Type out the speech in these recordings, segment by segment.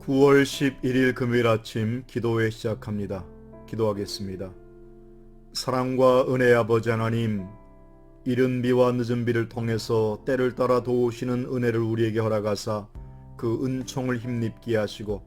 9월 11일 금요일 아침 기도회 시작합니다. 기도하겠습니다. 사랑과 은혜의 아버지 하나님, 이른 비와 늦은 비를 통해서 때를 따라 도우시는 은혜를 우리에게 허락하사 그 은총을 힘입게 하시고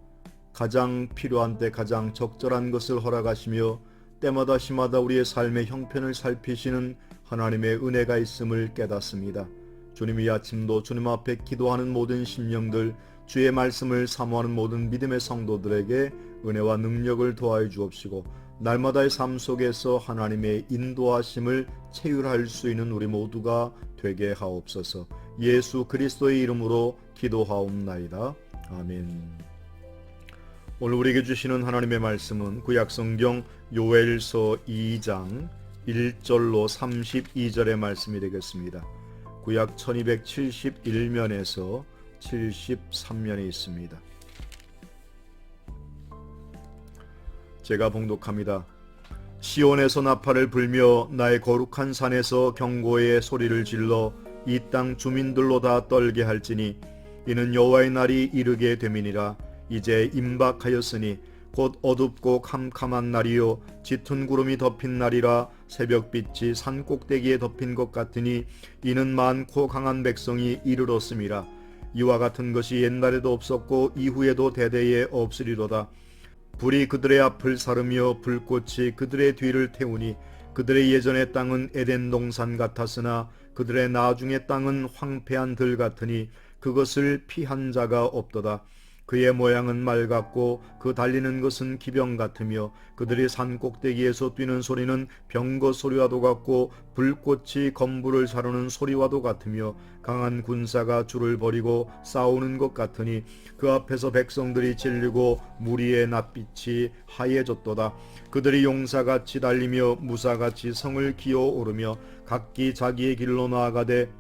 가장 필요한 때 가장 적절한 것을 허락하시며 때마다 시마다 우리의 삶의 형편을 살피시는 하나님의 은혜가 있음을 깨닫습니다. 주님, 이 아침도 주님 앞에 기도하는 모든 심령들, 주의 말씀을 사모하는 모든 믿음의 성도들에게 은혜와 능력을 더하여 주옵시고 날마다의 삶 속에서 하나님의 인도하심을 체휼할 수 있는 우리 모두가 되게 하옵소서. 예수 그리스도의 이름으로 기도하옵나이다. 아멘. 오늘 우리에게 주시는 하나님의 말씀은 구약성경 요엘서 2장 1절로 32절의 말씀이 되겠습니다. 구약 1271면에서 73면에 있습니다. 제가 봉독합니다. 시온에서 나팔을 불며 나의 거룩한 산에서 경고의 소리를 질러 이 땅 주민들로 다 떨게 할지니 이는 여호와의 날이 이르게 됨이니라. 이제 임박하였으니 곧 어둡고 캄캄한 날이요 짙은 구름이 덮인 날이라. 새벽빛이 산 꼭대기에 덮인 것 같으니 이는 많고 강한 백성이 이르렀음이라. 이와 같은 것이 옛날에도 없었고 이후에도 대대에 없으리로다. 불이 그들의 앞을 사르며 불꽃이 그들의 뒤를 태우니 그들의 예전의 땅은 에덴 동산 같았으나 그들의 나중의 땅은 황폐한 들 같으니 그것을 피한 자가 없도다. 그의 모양은 말 같고 그 달리는 것은 기병 같으며 그들이 산 꼭대기에서 뛰는 소리는 병거 소리와도 같고 불꽃이 건물을 사르는 소리와도 같으며 강한 군사가 줄을 버리고 싸우는 것 같으니 그 앞에서 백성들이 질리고 무리의 낯빛이 하얘졌도다. 그들이 용사같이 달리며 무사같이 성을 기어오르며 각기 자기의 길로 나아가되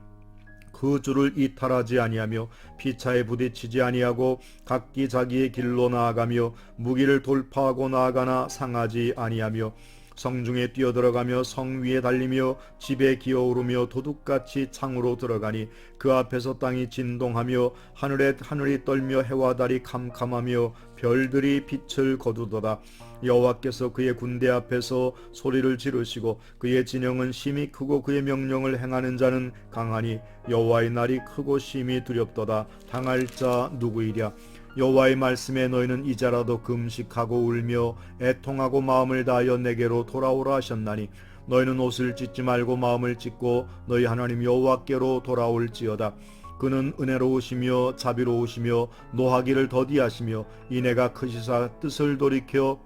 그 줄을 이탈하지 아니하며 피차에 부딪히지 아니하고 각기 자기의 길로 나아가며 무기를 돌파하고 나아가나 상하지 아니하며 성중에 뛰어들어가며 성 위에 달리며 집에 기어오르며 도둑같이 창으로 들어가니 그 앞에서 땅이 진동하며 하늘이 떨며 해와 달이 캄캄하며 별들이 빛을 거두도다. 여호와께서 그의 군대 앞에서 소리를 지르시고 그의 진영은 심히 크고 그의 명령을 행하는 자는 강하니 여호와의 날이 크고 심히 두렵도다. 당할 자 누구이랴. 여호와의 말씀에 너희는 이제라도 금식하고 울며 애통하고 마음을 다하여 내게로 돌아오라 하셨나니 너희는 옷을 찢지 말고 마음을 찢고 너희 하나님 여호와께로 돌아올지어다. 그는 은혜로우시며 자비로우시며 노하기를 더디하시며 인애가 크시사 뜻을 돌이켜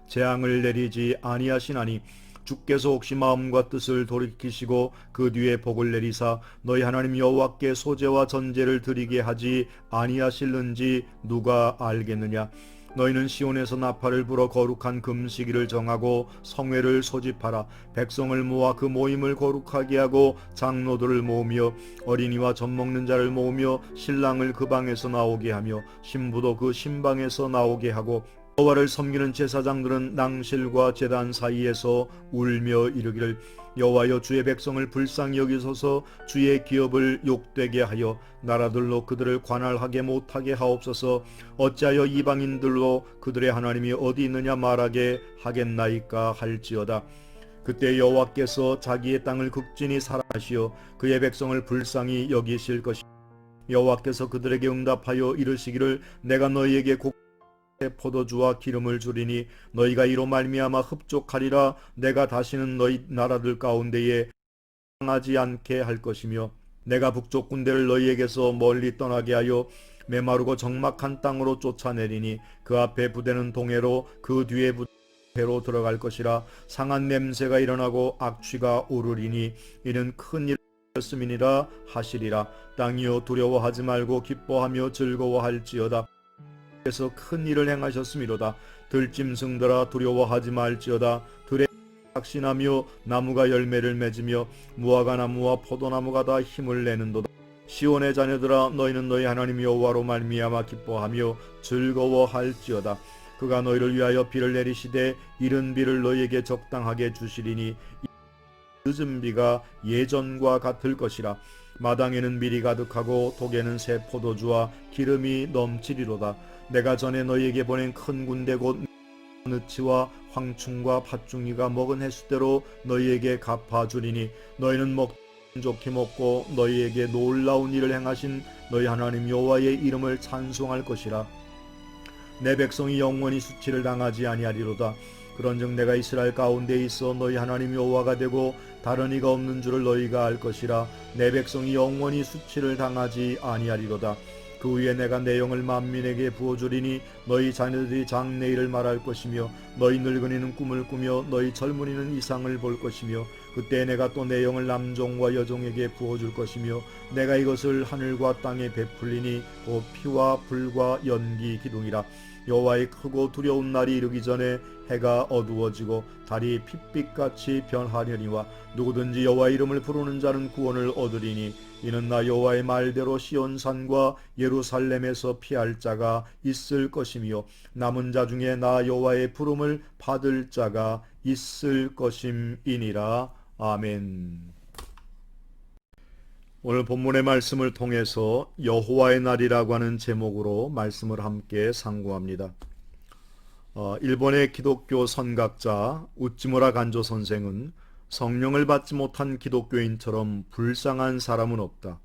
재앙을 내리지 아니하시나니 주께서 혹시 마음과 뜻을 돌이키시고 그 뒤에 복을 내리사 너희 하나님 여호와께 소제와 전제를 드리게 하지 아니하실는지 누가 알겠느냐. 너희는 시온에서 나팔을 불어 거룩한 금식일을 정하고 성회를 소집하라. 백성을 모아 그 모임을 거룩하게 하고 장로들을 모으며 어린이와 젖 먹는 자를 모으며 신랑을 그 방에서 나오게 하며 신부도 그 신방에서 나오게 하고 여호와를 섬기는 제사장들은 낭실과 제단 사이에서 울며 이르기를 여호와여 주의 백성을 불쌍히 여기소서 주의 기업을 욕되게 하여 나라들로 그들을 관할하게 못하게 하옵소서. 어찌하여 이방인들로 그들의 하나님이 어디 있느냐 말하게 하겠나이까 할지어다. 그때 여호와께서 자기의 땅을 극진히 사랑하시어 그의 백성을 불쌍히 여기실 것이다. 여호와께서 그들에게 응답하여 이르시기를 내가 너희에게 포도주와 기름을 주리니 너희가 이로 말미암아 흡족하리라. 내가 다시는 너희 나라들 가운데에 상하지 않게 할 것이며 내가 북쪽 군대를 너희에게서 멀리 떠나게 하여 메마르고 적막한 땅으로 쫓아내리니 그 앞에 부대는 동해로 그 뒤에 부대로 들어갈 것이라. 상한 냄새가 일어나고 악취가 오르리니 이는 큰 일이었음이니라 하시리라. 땅이여 두려워하지 말고 기뻐하며 즐거워할지어다. 그래서 큰 일을 행하셨음이로다. 들짐승들아 두려워하지 말지어다. 들에 확신하며 나무가 열매를 맺으며 무화과 나무와 포도나무가 다 힘을 내는도다. 시온의 자녀들아 너희는 너희 하나님 여호와로 말미암아 기뻐하며 즐거워할지어다. 그가 너희를 위하여 비를 내리시되 이른 비를 너희에게 적당하게 주시리니 늦은 비가 예전과 같을 것이라. 마당에는 밀이 가득하고 독에는 새 포도주와 기름이 넘치리로다. 내가 전에 너희에게 보낸 큰 군대 곧 느치와 황충과 팥중이가 먹은 횟수대로 너희에게 갚아주리니 너희는 좋게 먹고 너희에게 놀라운 일을 행하신 너희 하나님 여호와의 이름을 찬송할 것이라. 내 백성이 영원히 수치를 당하지 아니하리로다. 그런즉 내가 이스라엘 가운데 있어 너희 하나님 여호와가 되고 다른 이가 없는 줄을 너희가 알 것이라. 내 백성이 영원히 수치를 당하지 아니하리로다. 그 후에 내가 내 영을 만민에게 부어주리니 너희 자녀들이 장래일을 말할 것이며 너희 늙은이는 꿈을 꾸며 너희 젊은이는 이상을 볼 것이며 그때 내가 또 내 영을 남종과 여종에게 부어줄 것이며 내가 이것을 하늘과 땅에 베풀리니 곧 피와 불과 연기 기둥이라. 여호와의 크고 두려운 날이 이르기 전에 해가 어두워지고 달이 핏빛같이 변하려니와 누구든지 여호와 이름을 부르는 자는 구원을 얻으리니 이는 나 여호와의 말대로 시온산과 예루살렘에서 피할 자가 있을 것이며 남은 자 중에 나 여호와의 부름을 받을 자가 있을 것임이니라. 아멘. 오늘 본문의 말씀을 통해서 여호와의 날이라고 하는 제목으로 말씀을 함께 상고합니다. 일본의 기독교 선각자 우찌무라 간조 선생은 성령을 받지 못한 기독교인처럼 불쌍한 사람은 없다.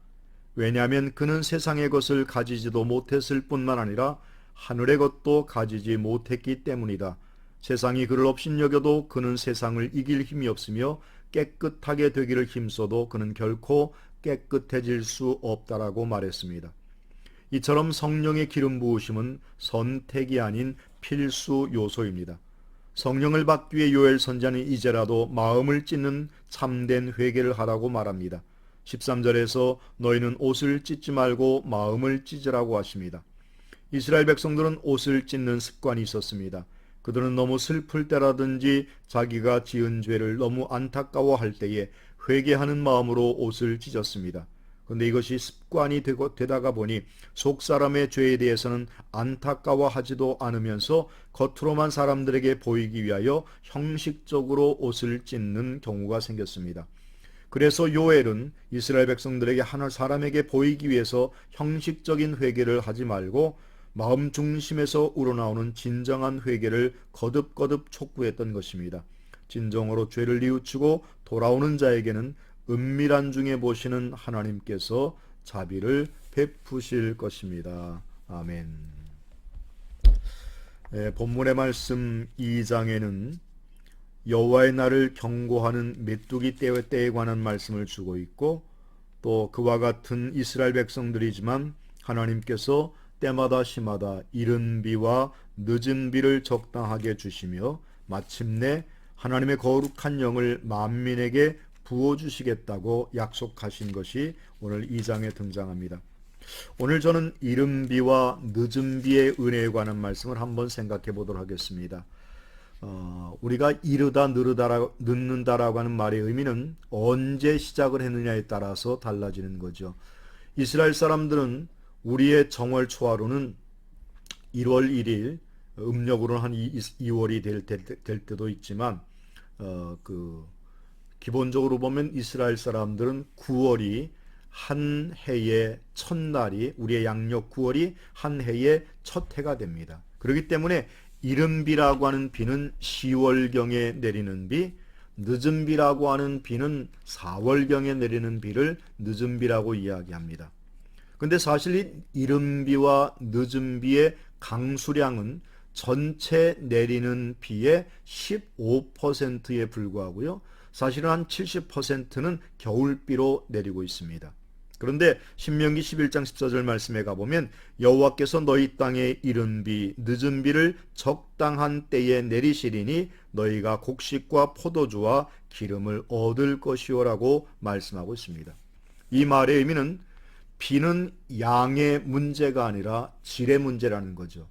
왜냐하면 그는 세상의 것을 가지지도 못했을 뿐만 아니라 하늘의 것도 가지지 못했기 때문이다. 세상이 그를 업신여겨도 그는 세상을 이길 힘이 없으며 깨끗하게 되기를 힘써도 그는 결코 깨끗해질 수 없다라고 말했습니다. 이처럼 성령의 기름 부으심은 선택이 아닌 필수 요소입니다. 성령을 받기 위해 요엘 선지자는 이제라도 마음을 찢는 참된 회개를 하라고 말합니다. 13절에서 너희는 옷을 찢지 말고 마음을 찢으라고 하십니다. 이스라엘 백성들은 옷을 찢는 습관이 있었습니다. 그들은 너무 슬플 때라든지 자기가 지은 죄를 너무 안타까워할 때에 회개하는 마음으로 옷을 찢었습니다. 그런데 이것이 습관이 되다가 보니 속사람의 죄에 대해서는 안타까워하지도 않으면서 겉으로만 사람들에게 보이기 위하여 형식적으로 옷을 찢는 경우가 생겼습니다. 그래서 요엘은 이스라엘 백성들에게 하나 사람에게 보이기 위해서 형식적인 회개를 하지 말고 마음 중심에서 우러나오는 진정한 회개를 거듭거듭 촉구했던 것입니다. 진정으로 죄를 뉘우치고 돌아오는 자에게는 은밀한 중에 보시는 하나님께서 자비를 베푸실 것입니다. 아멘. 본문의 말씀 2장에는 여호와의 날을 경고하는 메뚜기 때에 관한 말씀을 주고 있고 또 그와 같은 이스라엘 백성들이지만 하나님께서 때마다 시마다 이른 비와 늦은 비를 적당하게 주시며 마침내 하나님의 거룩한 영을 만민에게 부어주시겠다고 약속하신 것이 오늘 2장에 등장합니다. 오늘 저는 이른 비와 늦은 비의 은혜에 관한 말씀을 한번 생각해 보도록 하겠습니다. 우리가 이르다 늦는다라고 하는 말의 의미는 언제 시작을 했느냐에 따라서 달라지는 거죠. 이스라엘 사람들은 우리의 정월 초하루는 1월 1일, 음력으로는 한 2월이 될 때도 있지만 기본적으로 보면 이스라엘 사람들은 9월이 한 해의 첫날이, 우리의 양력 9월이 한 해의 첫 해가 됩니다. 그렇기 때문에 이른 비라고 하는 비는 10월경에 내리는 비, 늦은 비라고 하는 비는 4월경에 내리는 비를 늦은 비라고 이야기합니다. 근데 사실 이 이른 비와 늦은 비의 강수량은 전체 내리는 비의 15%에 불과하고요. 사실은 한 70%는 겨울비로 내리고 있습니다. 그런데 신명기 11장 14절 말씀에 가보면 여호와께서 너희 땅에 이른 비, 늦은 비를 적당한 때에 내리시리니 너희가 곡식과 포도주와 기름을 얻을 것이오라고 말씀하고 있습니다. 이 말의 의미는 비는 양의 문제가 아니라 질의 문제라는 거죠.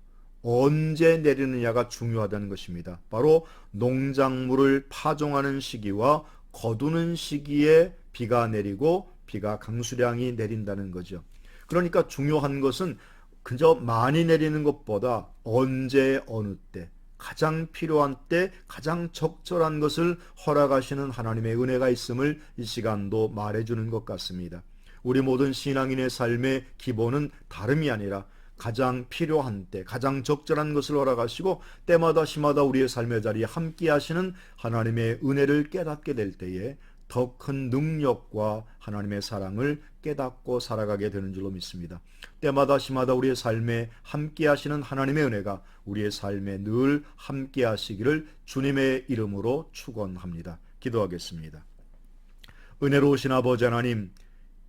언제 내리느냐가 중요하다는 것입니다. 바로 농작물을 파종하는 시기와 거두는 시기에 비가 내리고 비가 강수량이 내린다는 거죠. 그러니까 중요한 것은 그저 많이 내리는 것보다 언제 어느 때 가장 필요한 때 가장 적절한 것을 허락하시는 하나님의 은혜가 있음을 이 시간도 말해주는 것 같습니다. 우리 모든 신앙인의 삶의 기본은 다름이 아니라 가장 필요한 때, 가장 적절한 것을 허락하시고 때마다 시마다 우리의 삶의 자리에 함께 하시는 하나님의 은혜를 깨닫게 될 때에 더 큰 능력과 하나님의 사랑을 깨닫고 살아가게 되는 줄로 믿습니다. 때마다 시마다 우리의 삶에 함께 하시는 하나님의 은혜가 우리의 삶에 늘 함께 하시기를 주님의 이름으로 축원합니다. 기도하겠습니다. 은혜로우신 아버지 하나님,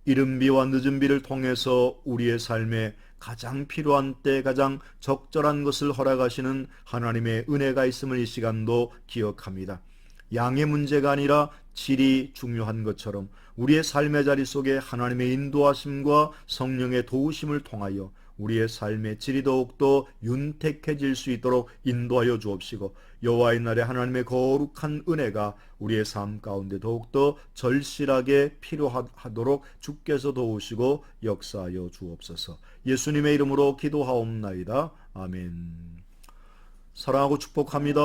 이른 비와 늦은 비를 통해서 우리의 삶에 가장 필요한 때 가장 적절한 것을 허락하시는 하나님의 은혜가 있음을 이 시간도 기억합니다. 양의 문제가 아니라 질이 중요한 것처럼 우리의 삶의 자리 속에 하나님의 인도하심과 성령의 도우심을 통하여 우리의 삶의 질이 더욱더 윤택해질 수 있도록 인도하여 주옵시고, 여호와의 날에 하나님의 거룩한 은혜가 우리의 삶 가운데 더욱더 절실하게 필요하도록 주께서 도우시고 역사하여 주옵소서. 예수님의 이름으로 기도하옵나이다. 아멘. 사랑하고 축복합니다.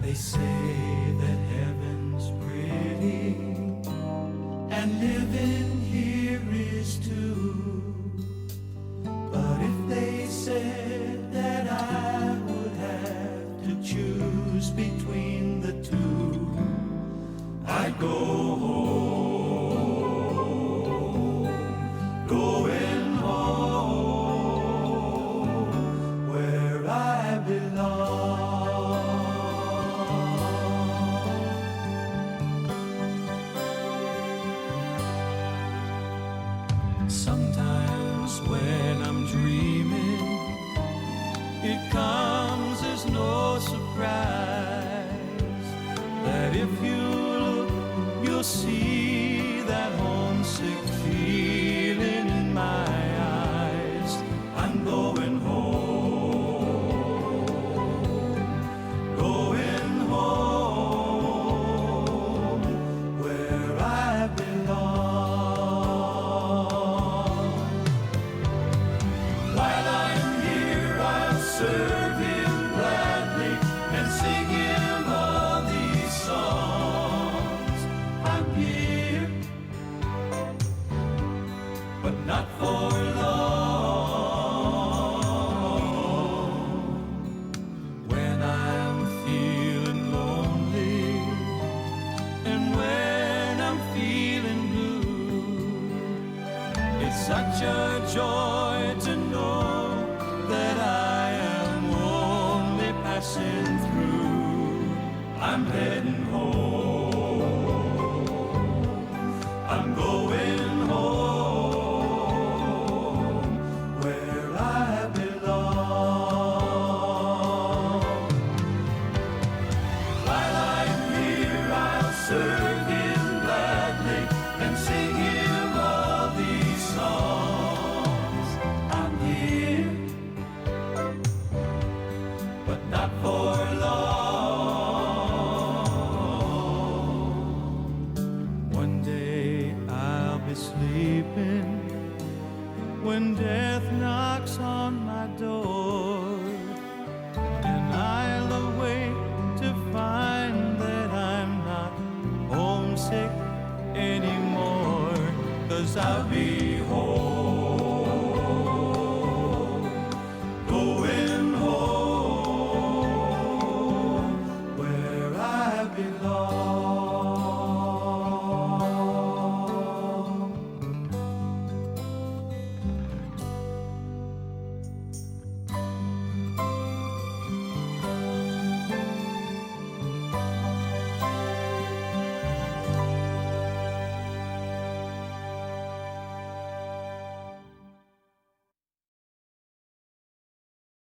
They say that heaven's pretty and living here is too. But if they said that I would have to choose between the two, I'd go home, going home where I belong. Sometimes when I'm dreaming, it comes as no surprise that if you look, you'll see that homesick feeling in my eyes. I'm going home, going home where I belong. Serve him gladly and sing him all these songs. I'm here, but not for long. When I'm feeling lonely and when I'm feeling blue, it's such a joy to know that I am only passing through. I'm heading home, I'm going home where I belong. While I'm here, I'll serve him gladly and sing him all these songs. I'm here, but not for